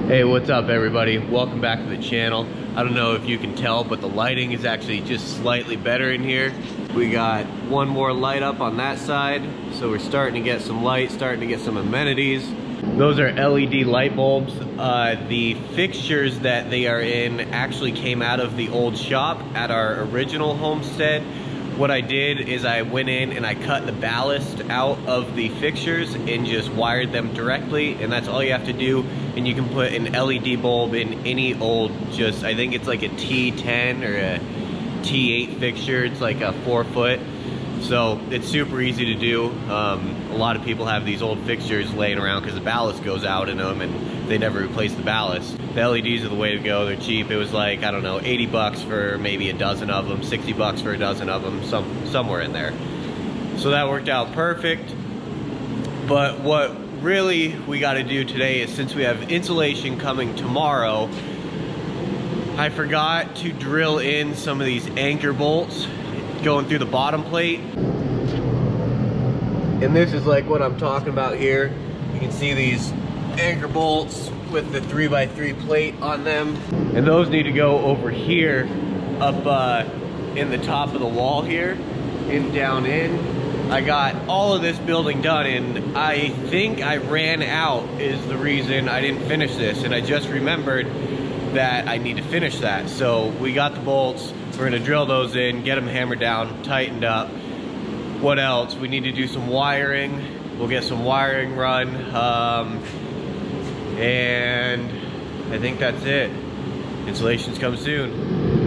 Hey, what's up everybody? Welcome back to the channel. I don't know if you can tell, but the lighting is actually just slightly better in here. We got one more light up on that side, so we're starting to get some light, starting to get some amenities. Those are LED light bulbs. The fixtures that they are in actually came out of the old shop at our original homestead. What I did is I went in and I cut the ballast out of the fixtures and just wired them directly, and that's all you have to do. And you can put an LED bulb in any old, I think it's like a T10 or a T8 fixture. It's like a 4-foot. So it's super easy to do. A lot of people have these old fixtures laying around because the ballast goes out in them and they never replace the ballast. The LEDs are the way to go. They're cheap. It was like, I don't know, 80 bucks for maybe a dozen of them, 60 bucks for a dozen of them, somewhere in there. So that worked out perfect. But what really we got to do today is, since we have insulation coming tomorrow, I forgot to drill in some of these anchor bolts going through the bottom plate. And this is like what I'm talking about here. You can see these anchor bolts with the 3x3 plate on them. And those need to go over here, up in the top of the wall here, and down in. I got all of this building done, and I think I ran out is the reason I didn't finish this. And I just remembered that I need to finish that. So we got the bolts. We're gonna drill those in, get them hammered down, tightened up. What else? We need to do some wiring. We'll get some wiring run. And I think that's it. Insulation's coming soon.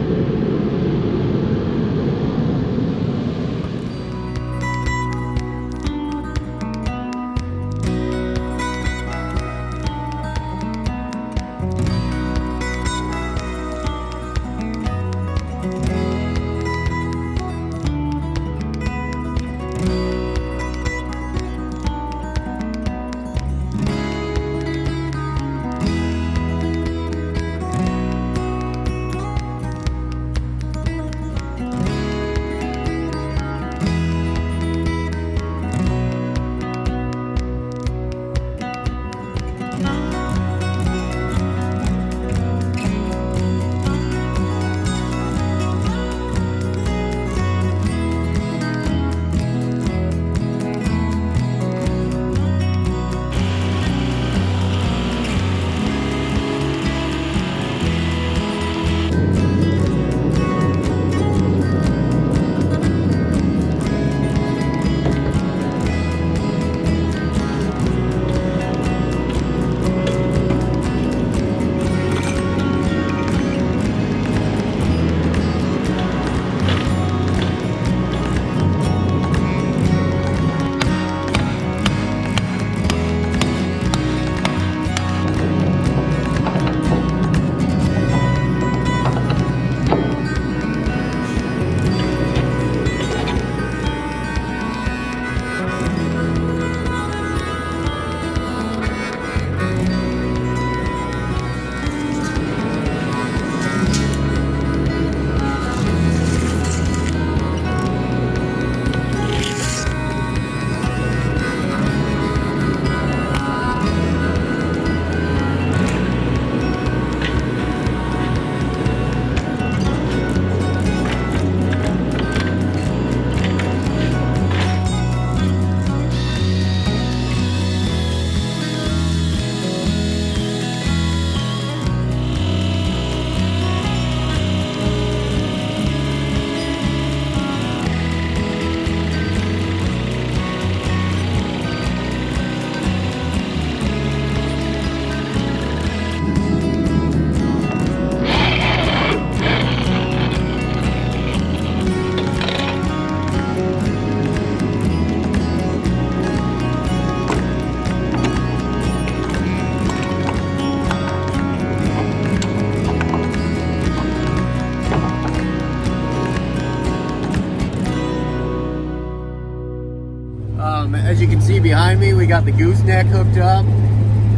As you can see behind me, we got the gooseneck hooked up,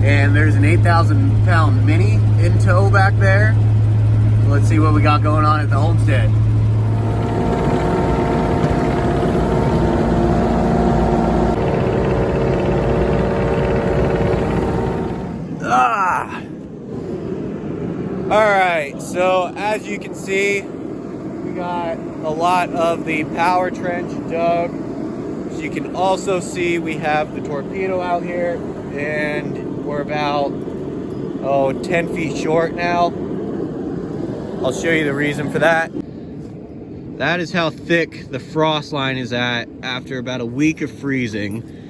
and there's an 8,000 pound mini in tow back there. Let's see what we got going on at the homestead. Alright, so as you can see, we got a lot of the power trench dug. As you can also see, we have the torpedo out here, and we're about 10 feet short now. I'll show you the reason for that. That is how thick the frost line is at after about a week of freezing.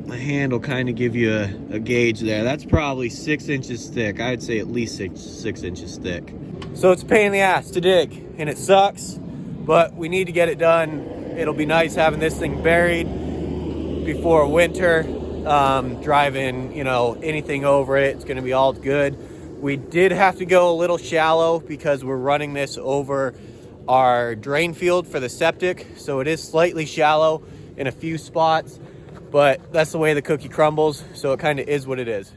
My hand will kind of give you a gauge there. That's probably 6 inches thick. I'd say at least six inches thick. So it's a pain in the ass to dig, and it sucks, but we need to get it done. It'll be nice having this thing buried before winter. Driving, anything over it, it's gonna be all good. We did have to go a little shallow because we're running this over our drain field for the septic, so it is slightly shallow in a few spots, but that's the way the cookie crumbles, so it kind of is what it is.